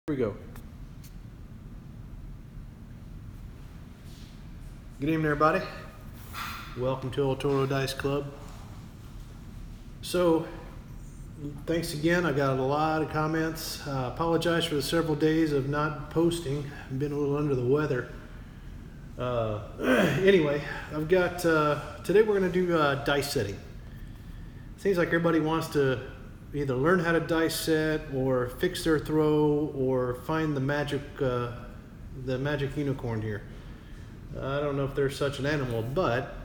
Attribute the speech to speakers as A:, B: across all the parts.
A: Here we go. Good evening, everybody. Welcome to El Toro Dice Club. So, thanks again. I got a lot of comments. Apologize for the several days of not posting. I've been a little under the weather. Anyway, I've got, today we're going to do dice setting. Seems like everybody wants to either learn how to dice set or fix their throw or find the magic unicorn here. I don't know if there's such an animal, but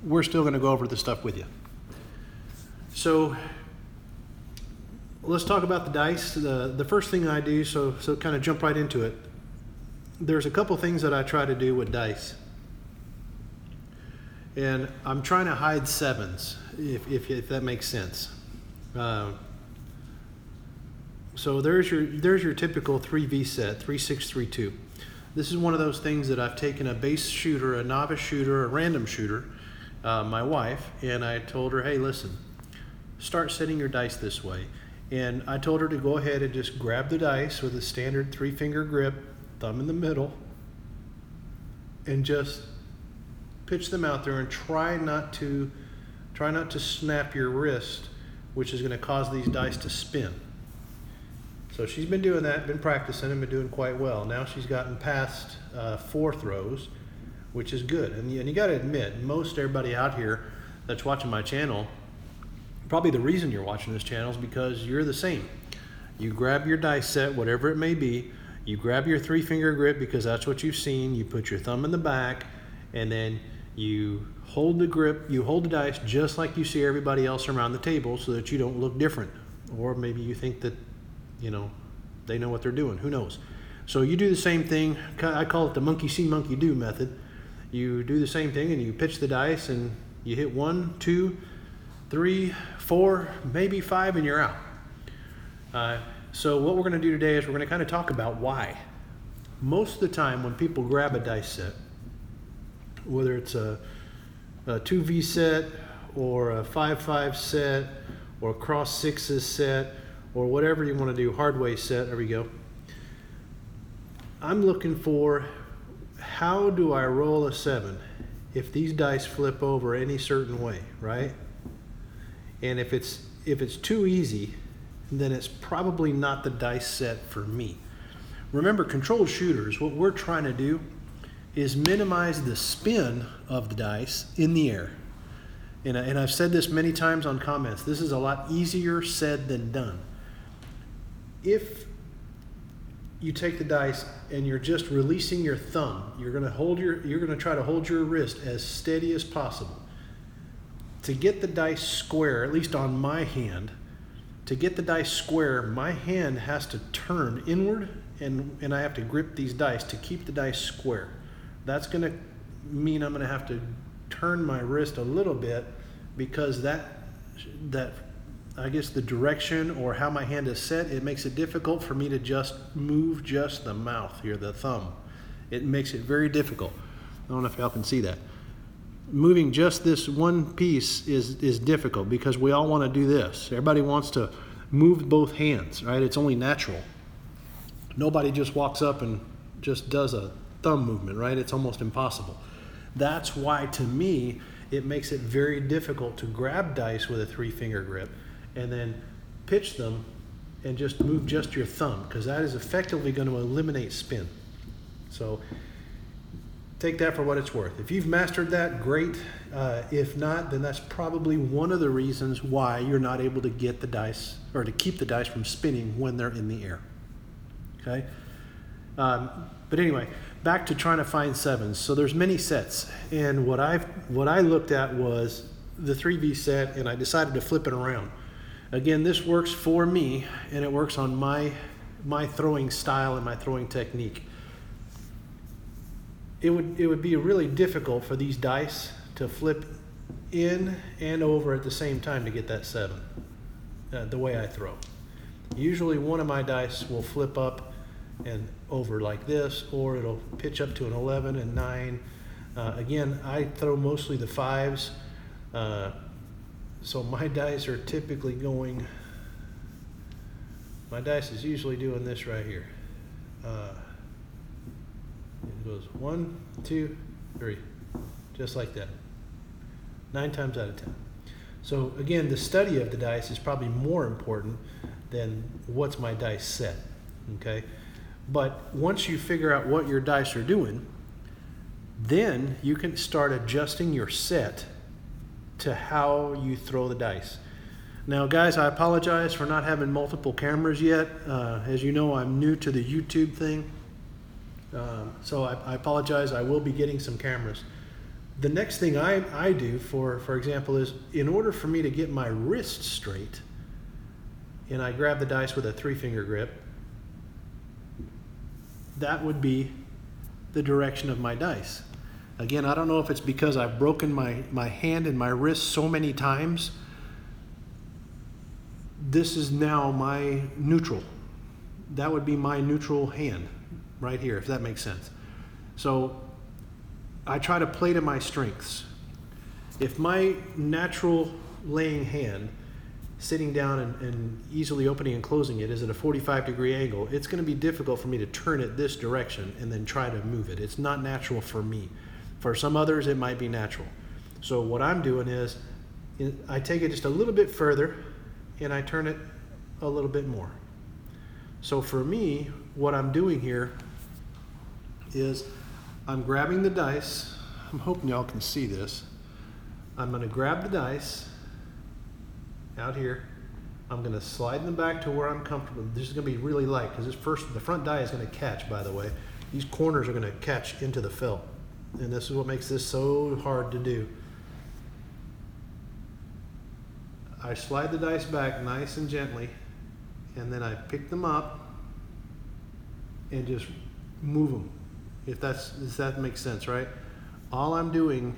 A: we're still going to go over the stuff with you. So let's talk about the dice. The first thing I do, so kind of jump right into it. There's a couple things that I try to do with dice. And I'm trying to hide sevens, if that makes sense. So there's your typical 3V set, 3, 6, 3, 2. This is one of those things that I've taken a base shooter, a novice shooter, a random shooter, my wife, and I told her, hey, listen, start setting your dice this way. And I told her to go ahead and just grab the dice with a standard 3-finger grip, thumb in the middle, and just pitch them out there and try not to snap your wrist, which is going to cause these dice to spin. So she's been doing that, been practicing, and been doing quite well. Now she's gotten past 4 throws, which is good. And you got to admit, most everybody out here that's watching my channel, probably the reason you're watching this channel is because you're the same. You grab your dice set, whatever it may be, you grab your 3-finger grip because that's what you've seen, you put your thumb in the back, and then you hold the grip, you hold the dice just like you see everybody else around the table so that you don't look different. Or maybe you think that, they know what they're doing. Who knows? So you do the same thing. I call it the monkey see, monkey do method. You do the same thing and you pitch the dice and you hit 1, 2, 3, 4, maybe 5, and you're out. So what we're going to do today is we're going to kind of talk about why. Most of the time when people grab a dice set, whether it's a 2V set or a 5-5 set or cross sixes set or whatever you want to do, hard way set, there we go. I'm looking for, how do I roll a 7 if these dice flip over any certain way, right? And if it's too easy, then it's probably not the dice set for me. Remember, controlled shooters, what we're trying to do is minimize the spin of the dice in the air. And I've said this many times on comments, this is a lot easier said than done. If you take the dice and you're just releasing your thumb, you're going to try to hold your wrist as steady as possible. To get the dice square, at least on my hand, to get the dice square, my hand has to turn inward and I have to grip these dice to keep the dice square. That's going to mean I'm going to have to turn my wrist a little bit because that I guess the direction or how my hand is set, it makes it difficult for me to just move just the mouth here, the thumb. It makes it very difficult. I don't know if y'all can see that. Moving just this one piece is difficult because we all want to do this. Everybody wants to move both hands, right? It's only natural. Nobody just walks up and just does a thumb movement, right? It's almost impossible. That's why, to me, it makes it very difficult to grab dice with a 3-finger grip and then pitch them and just move just your thumb, because that is effectively going to eliminate spin. So take that for what it's worth. If you've mastered that, great. If not, then that's probably one of the reasons why you're not able to get the dice or to keep the dice from spinning when they're in the air. Okay? But anyway, back to trying to find 7s. So there's many sets, and what I looked at was the 3V set, and I decided to flip it around. Again, this works for me, and it works on my throwing style and my throwing technique. It would be really difficult for these dice to flip in and over at the same time to get that 7, the way I throw. Usually one of my dice will flip up and over like this, or it'll pitch up to an 11 and 9. Again, I throw mostly the 5s, so my dice are typically going my dice is usually doing this right here. It goes 1, 2, 3, just like that. 9 times out of 10. So again, the study of the dice is probably more important than what's my dice set, okay? But once you figure out what your dice are doing, then you can start adjusting your set to how you throw the dice. Now guys, I apologize for not having multiple cameras yet. As you know, I'm new to the YouTube thing. So I apologize. I will be getting some cameras. The next thing I do, for example, is in order for me to get my wrist straight, and I grab the dice with a 3-finger grip, that would be the direction of my dice. Again, I don't know if it's because I've broken my hand and my wrist so many times. This is now my neutral. That would be my neutral hand right here, if that makes sense. So I try to play to my strengths. If my natural laying hand, sitting down and easily opening and closing it, is at a 45-degree angle, it's going to be difficult for me to turn it this direction and then try to move it. It's not natural for me. For some others, it might be natural. So what I'm doing is I take it just a little bit further and I turn it a little bit more. So for me, what I'm doing here is I'm grabbing the dice. I'm hoping y'all can see this. I'm going to grab the dice out here. I'm going to slide them back to where I'm comfortable. This is going to be really light because the front die is going to catch, by the way. These corners are going to catch into the felt. And this is what makes this so hard to do. I slide the dice back nice and gently, and then I pick them up and just move them. If that makes sense, right? All I'm doing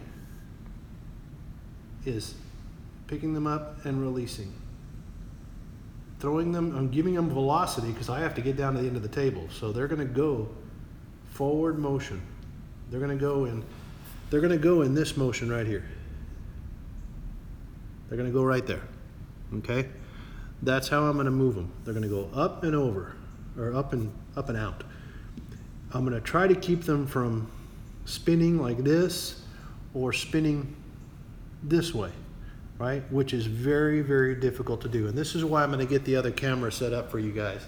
A: is picking them up and releasing. Throwing them, I'm giving them velocity because I have to get down to the end of the table. So they're going to go forward motion. They're going to go in this motion right here. They're going to go right there. Okay? That's how I'm going to move them. They're going to go up and over, or up and out. I'm going to try to keep them from spinning like this or spinning this way, right? Which is very, very difficult to do. And this is why I'm going to get the other camera set up for you guys.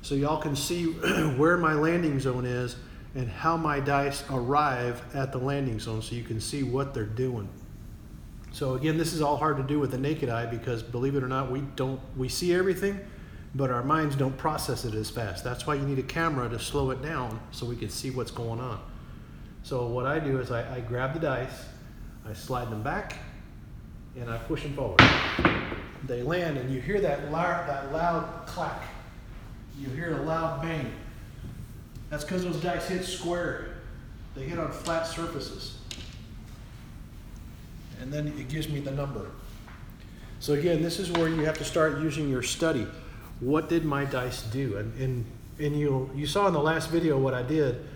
A: So y'all can see where my landing zone is and how my dice arrive at the landing zone so you can see what they're doing. So again, this is all hard to do with the naked eye because, believe it or not, we see everything, but our minds don't process it as fast. That's why you need a camera to slow it down so we can see what's going on. So what I do is I grab the dice, I slide them back, and I push them forward. They land, and you hear that loud clack. You hear a loud bang. That's because those dice hit square. They hit on flat surfaces. And then it gives me the number. So again, this is where you have to start using your study. What did my dice do? And you saw in the last video what I did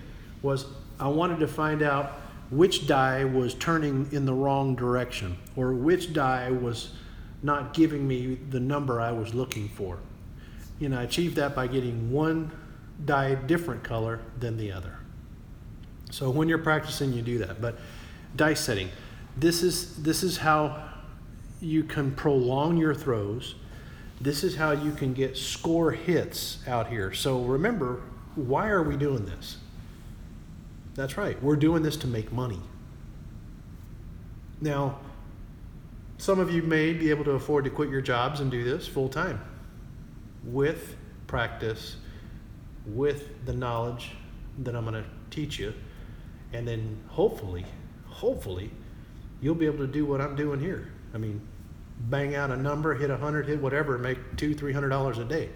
A: was I wanted to find out which die was turning in the wrong direction, or which die was not giving me the number I was looking for. And I achieved that by getting one die different color than the other. So when you're practicing, you do that. But dice setting, this is how you can prolong your throws. This is how you can get score hits out here. So remember, why are we doing this? That's right, we're doing this to make money. Now, some of you may be able to afford to quit your jobs and do this full time with practice, with the knowledge that I'm going to teach you, and then hopefully you'll be able to do what I'm doing here. I mean, bang out a number, hit 100, hit whatever, make $200-300 a day.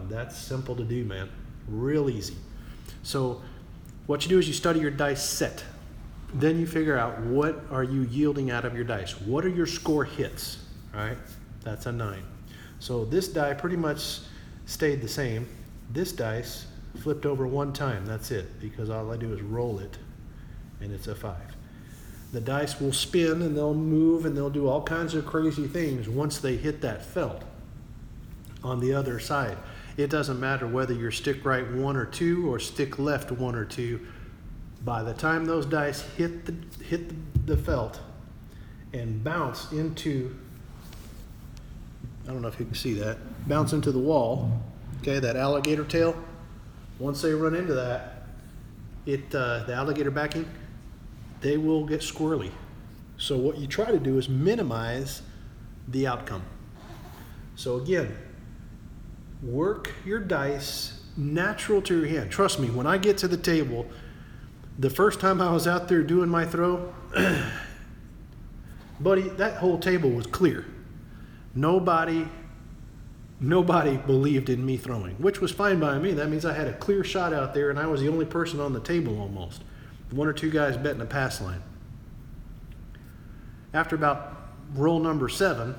A: That's simple to do, man. Real easy. So what you do is you study your dice set. Then you figure out what are you yielding out of your dice. What are your score hits? All right, that's a 9. So this die pretty much stayed the same. This dice flipped over one time. That's it, because all I do is roll it, and it's a 5. The dice will spin and they'll move and they'll do all kinds of crazy things once they hit that felt. on the other side. It doesn't matter whether you're stick right 1 or 2 or stick left 1 or 2. By the time those dice hit the felt and bounce into, I don't know if you can see that, bounce into the wall, okay, that alligator tail, once they run into that, the alligator backing, they will get squirrely. So what you try to do is minimize the outcome. So again, work your dice natural to your hand. Trust me, when I get to the table, the first time I was out there doing my throw, buddy, that whole table was clear. Nobody believed in me throwing, which was fine by me. That means I had a clear shot out there and I was the only person on the table almost. 1 or 2 guys betting a pass line. After about roll number 7,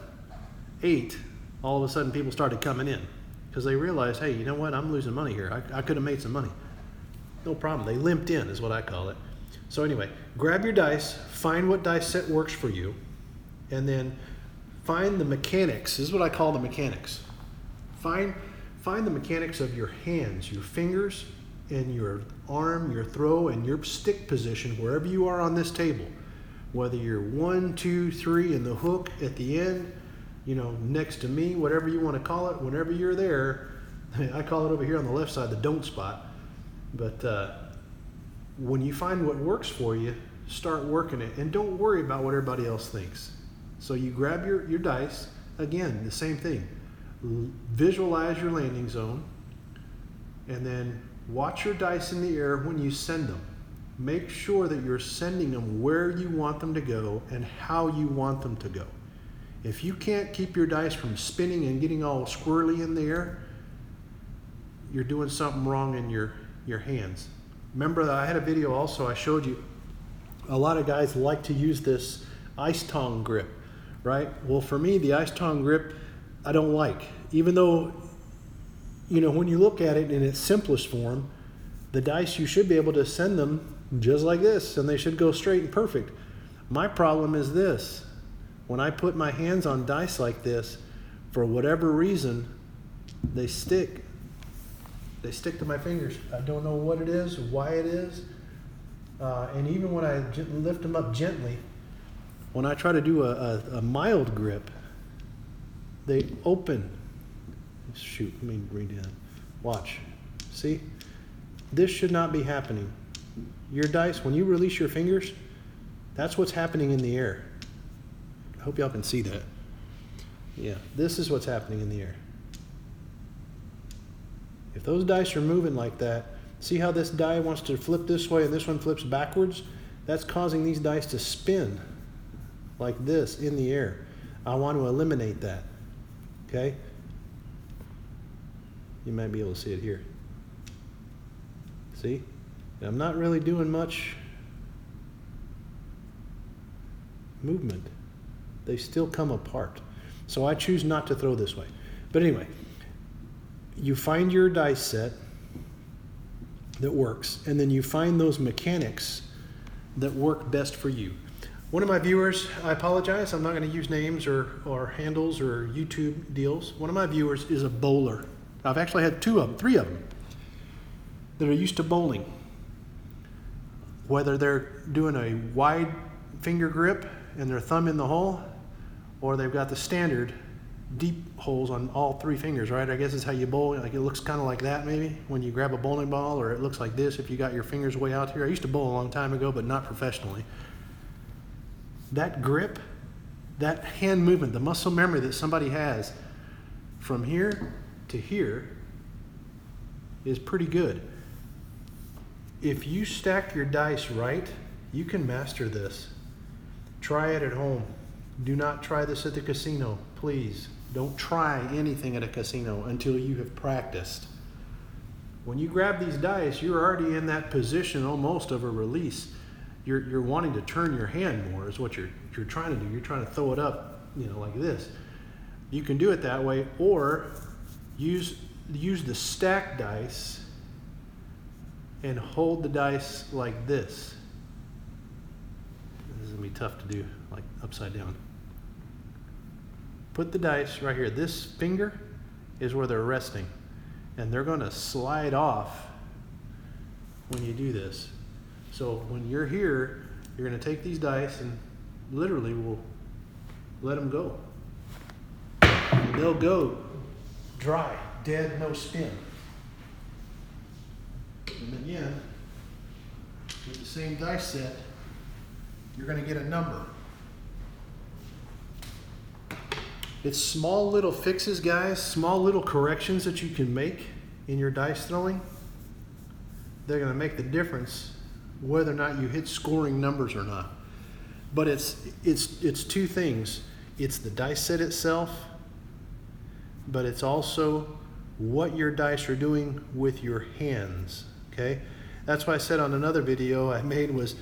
A: 8, all of a sudden people started coming in because they realized, hey, you know what? I'm losing money here. I could have made some money. No problem. They limped in is what I call it. So anyway, grab your dice, find what dice set works for you, and then find the mechanics. This is what I call the mechanics. Find the mechanics of your hands, your fingers, and your arm, your throw, and your stick position wherever you are on this table. Whether you're 1, 2, 3 in the hook at the end, you know, next to me, whatever you want to call it, whenever you're there, I call it over here on the left side the don't spot. But when you find what works for you, start working it. And don't worry about what everybody else thinks. So you grab your dice. Again, the same thing. Visualize your landing zone. And then watch your dice in the air when you send them. Make sure that you're sending them where you want them to go and how you want them to go. If you can't keep your dice from spinning and getting all squirrely in the air, you're doing something wrong in your hands. Remember that I had a video also I showed you. A lot of guys like to use this ice tong grip, right? Well, for me, the ice tong grip, I don't like. Even though, you know, when you look at it in its simplest form, the dice, you should be able to send them just like this, and they should go straight and perfect. My problem is this. When I put my hands on dice like this, for whatever reason, they stick. They stick to my fingers. I don't know what it is, why it is. And even when I lift them up gently, when I try to do a mild grip, they open. Shoot, let me read it. Watch. See? This should not be happening. Your dice, when you release your fingers, that's what's happening in the air. I hope y'all can see that. Yeah, this is what's happening in the air. If those dice are moving like that, see how this die wants to flip this way and this one flips backwards? That's causing these dice to spin like this in the air. I want to eliminate that. Okay? You might be able to see it here. See? I'm not really doing much movement. They still come apart. So I choose not to throw this way. But anyway, you find your dice set that works, and then you find those mechanics that work best for you. One of my viewers, I apologize, I'm not going to use names or handles or YouTube deals. One of my viewers is a bowler. I've actually had 3 of them that are used to bowling. Whether they're doing a wide finger grip and their thumb in the hole, or they've got the standard deep holes on all 3 fingers, right? I guess is how you bowl. Like it looks kind of like that maybe when you grab a bowling ball, or it looks like this if you got your fingers way out here. I used to bowl a long time ago, but not professionally. That grip, that hand movement, the muscle memory that somebody has from here to here is pretty good. If you stack your dice right, you can master this. Try it at home. Do not try this at the casino, please. Don't try anything at a casino until you have practiced. When you grab these dice, you're already in that position almost of a release. You're wanting to turn your hand more is what you're trying to do. You're trying to throw it up, like this. You can do it that way, or use the stacked dice and hold the dice like this. This is going to be tough to do, like upside down. Put the dice right here. This finger is where they're resting. And they're going to slide off when you do this. So when you're here, you're going to take these dice and literally will let them go. And they'll go dry, dead, no spin. And again, with the same dice set, you're going to get a number. It's small little fixes, guys, small little corrections that you can make in your dice throwing. They're going to make the difference whether or not you hit scoring numbers or not. But it's two things. It's the dice set itself, but it's also what your dice are doing with your hands, okay? That's why I said on another video I made was,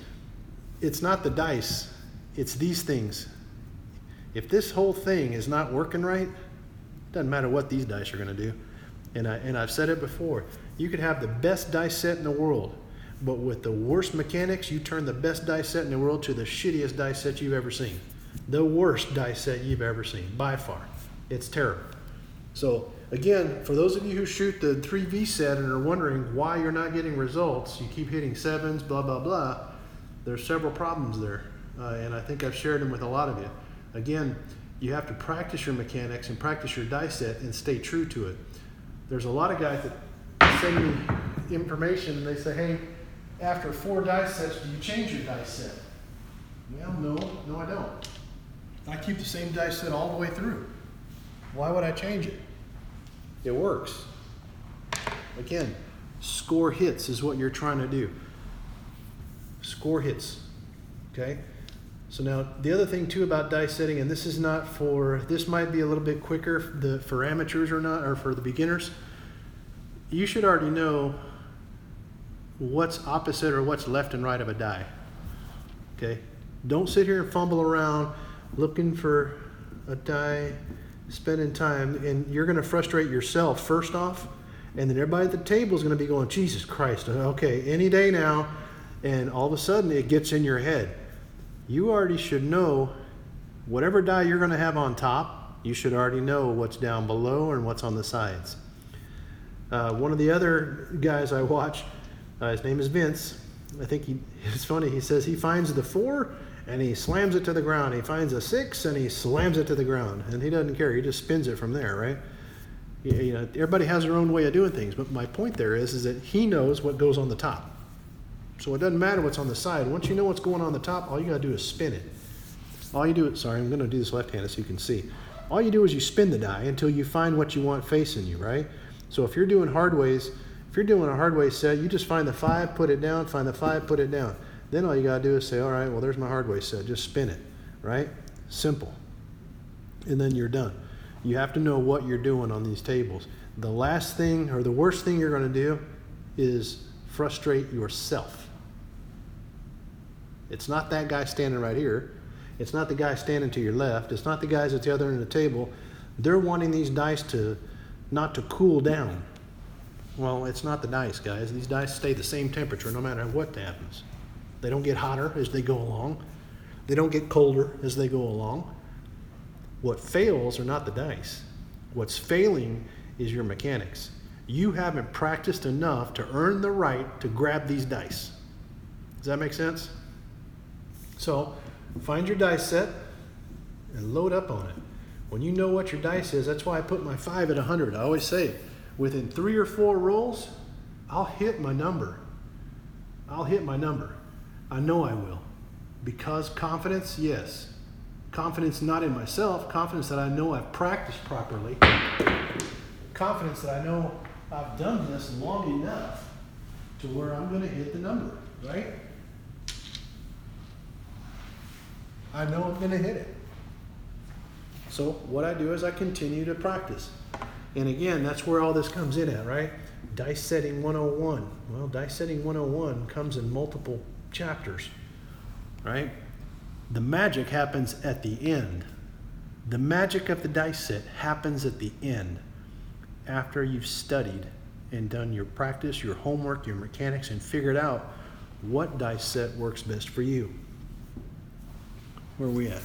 A: it's not the dice, it's these things. If this whole thing is not working right, doesn't matter what these dice are going to do. And I've said it before, you could have the best dice set in the world, but with the worst mechanics, you turn the best dice set in the world to the shittiest dice set you've ever seen. The worst dice set you've ever seen, by far. It's terrible. So again, for those of you who shoot the 3V set and are wondering why you're not getting results, you keep hitting sevens, blah, blah, blah, there's several problems there. And I think I've shared them with a lot of you. Again, you have to practice your mechanics and practice your dice set and stay true to it. There's a lot of guys that send me information and they say, hey, after 4 dice sets, do you change your dice set? Well, no, I don't. I keep the same dice set all the way through. Why would I change it? It works. Again, score hits is what you're trying to do. Score hits, okay? So now the other thing too about dice setting, and this is not for, this might be a little bit quicker for amateurs or not, or for the beginners. You should already know what's opposite or what's left and right of a die, okay? Don't sit here and fumble around looking for a die, spending time, and you're going to frustrate yourself first off, and then everybody at the table is going to be going, Jesus Christ, okay, any day now, and all of a sudden it gets in your head. You already should know whatever die you're going to have on top, you should already know what's down below and what's on the sides. One of the other guys I watch, his name is Vince. I think it's funny. He says he finds the 4 and he slams it to the ground. He finds a 6 and he slams it to the ground. And he doesn't care. He just spins it from there, right? You know, everybody has their own way of doing things. But my point there is that he knows what goes on the top. So it doesn't matter what's on the side. Once you know what's going on the top, all you got to do is spin it. All you do is, sorry, I'm going to do this left-handed so you can see. All you do is you spin the die until you find what you want facing you, right? So if you're doing hard ways, if you're doing a hard way set, you just find the 5, put it down, find the 5, put it down. Then all you got to do is say, all right, well, there's my hard way set. Just spin it, right? Simple. And then you're done. You have to know what you're doing on these tables. The last thing or the worst thing you're going to do is frustrate yourself. It's not that guy standing right here. It's not the guy standing to your left. It's not the guys at the other end of the table. They're wanting these dice not to cool down. Well, it's not the dice, guys. These dice stay the same temperature no matter what happens. They don't get hotter as they go along. They don't get colder as they go along. What fails are not the dice. What's failing is your mechanics. You haven't practiced enough to earn the right to grab these dice. Does that make sense? So, find your dice set and load up on it. When you know what your dice is, that's why I put my 5 at 100. I always say, within 3 or 4 rolls, I'll hit my number. I'll hit my number. I know I will. Because confidence, yes. Confidence not in myself, confidence that I know I've practiced properly. Confidence that I know I've done this long enough to where I'm going to hit the number, right? I know I'm going to hit it. So what I do is I continue to practice. And again, that's where all this comes in at, right? Dice setting 101. Well, dice setting 101 comes in multiple chapters, right? The magic happens at the end. The magic of the dice set happens at the end, after you've studied and done your practice, your homework, your mechanics, and figured out what dice set works best for you. Where are we at?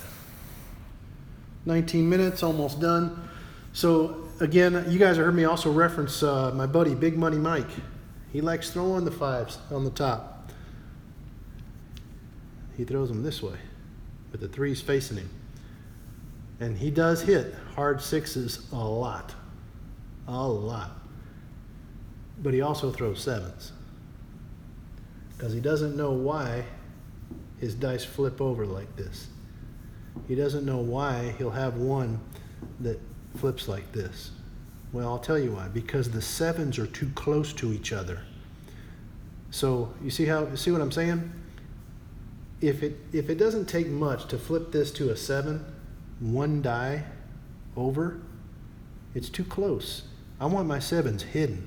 A: 19 minutes, almost done. So again, you guys have heard me also reference my buddy Big Money Mike. He likes throwing the 5s on the top. He throws them this way with the 3s facing him. And he does hit hard 6s a lot. A lot. But he also throws 7s. Because he doesn't know why his dice flip over like this. He doesn't know why he'll have one that flips like this. Well, I'll tell you why. Because the 7s are too close to each other. So you see what I'm saying? If it doesn't take much to flip this to a 7, one die over, it's too close. I want my 7s hidden.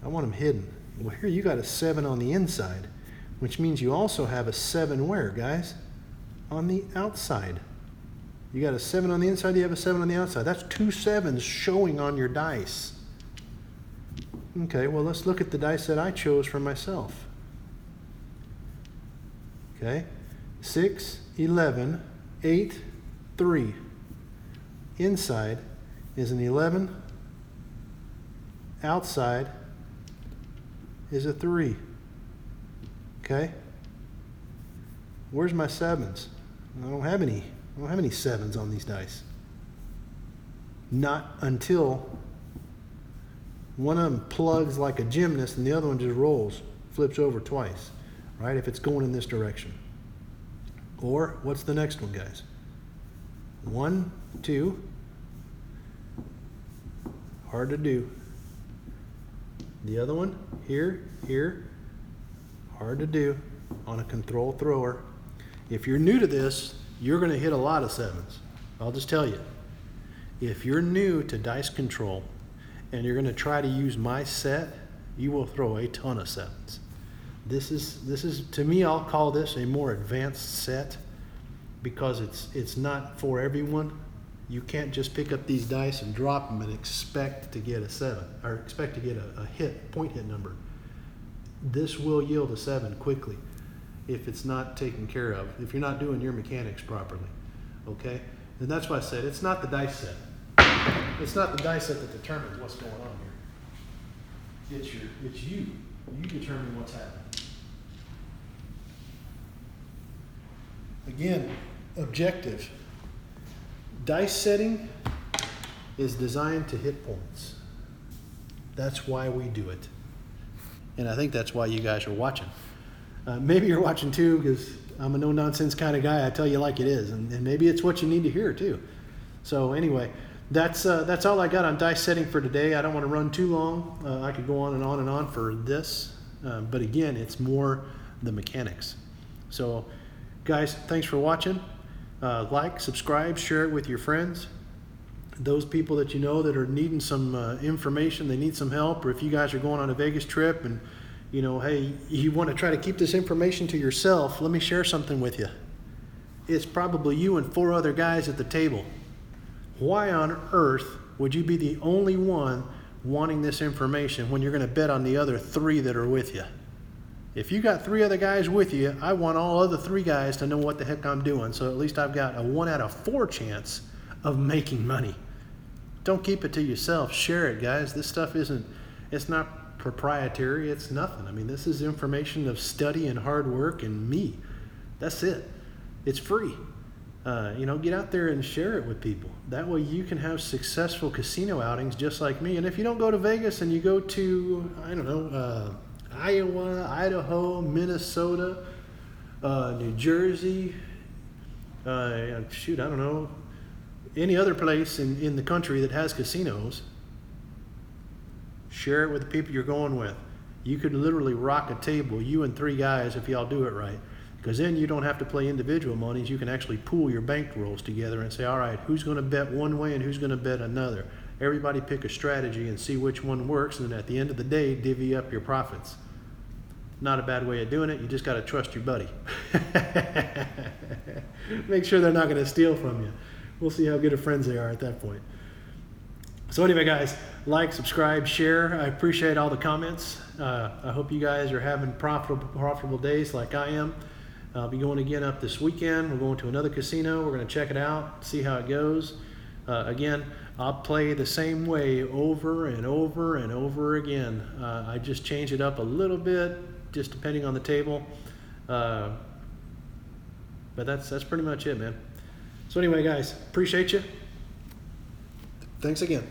A: I want them hidden. Well, here you got a 7 on the inside, which means you also have a 7 where, guys? On the outside. You got a 7 on the inside, you have a 7 on the outside. That's 2 7s showing on your dice. Okay, well, let's look at the dice that I chose for myself. Okay, 6, 11, 8, 3. Inside is an 11. Outside is a 3. Okay? Where's my 7s? I don't have any 7s on these dice. Not until one of them plugs like a gymnast and the other one just rolls, flips over twice, right? If it's going in this direction. Or what's the next one, guys? 1, 2. Hard to do. The other one, here, hard to do on a control thrower. If you're new to this, you're going to hit a lot of 7s. I'll just tell you. If you're new to dice control and you're going to try to use my set, you will throw a ton of 7s. This is to me, I'll call this a more advanced set because it's not for everyone. You can't just pick up these dice and drop them and expect to get a 7 or expect to get a point hit number. This will yield a 7 quickly if it's not taken care of, if you're not doing your mechanics properly. Okay? And that's why I said it's not the dice set. It's not the dice set that determines what's going on here. It's you. You determine what's happening. Again, objective. Dice setting is designed to hit points. That's why we do it. And I think that's why you guys are watching. Maybe you're watching too because I'm a no-nonsense kind of guy. I tell you like it is. And maybe it's what you need to hear too. So anyway, that's all I got on dice setting for today. I don't want to run too long. I could go on and on and on for this. But again, it's more the mechanics. So guys, thanks for watching. Like, subscribe, share it with your friends. Those people that you know that are needing some information, they need some help, or if you guys are going on a Vegas trip and, you know, hey, you want to try to keep this information to yourself, let me share something with you. It's probably you and 4 other guys at the table. Why on earth would you be the only one wanting this information when you're going to bet on the other 3 that are with you? If you got 3 other guys with you, I want all other 3 guys to know what the heck I'm doing. So at least I've got a 1 out of 4 chance of making money. Don't keep it to yourself. Share it, guys. This stuff it's not proprietary. It's nothing. I mean, this is information of study and hard work and me. That's it. It's free. Get out there and share it with people. That way you can have successful casino outings just like me. And if you don't go to Vegas and you go to, Iowa, Idaho, Minnesota, New Jersey, any other place in the country that has casinos, share it with the people you're going with. You could literally rock a table, you and 3 guys, if y'all do it right. Because then you don't have to play individual monies. You can actually pool your bankrolls together and say, all right, who's going to bet one way and who's going to bet another? Everybody pick a strategy and see which one works, and then at the end of the day, divvy up your profits. Not a bad way of doing it. You just got to trust your buddy. Make sure they're not going to steal from you. We'll see how good of friends they are at that point. So anyway, guys, like, subscribe, share. I appreciate all the comments. I hope you guys are having profitable days like I am. I'll be going again up this weekend. We're going to another casino. We're going to check it out, see how it goes. Again, I'll play the same way over and over and over again. I just change it up a little bit, just depending on the table. But that's pretty much it, man. So anyway, guys, appreciate you. Thanks again.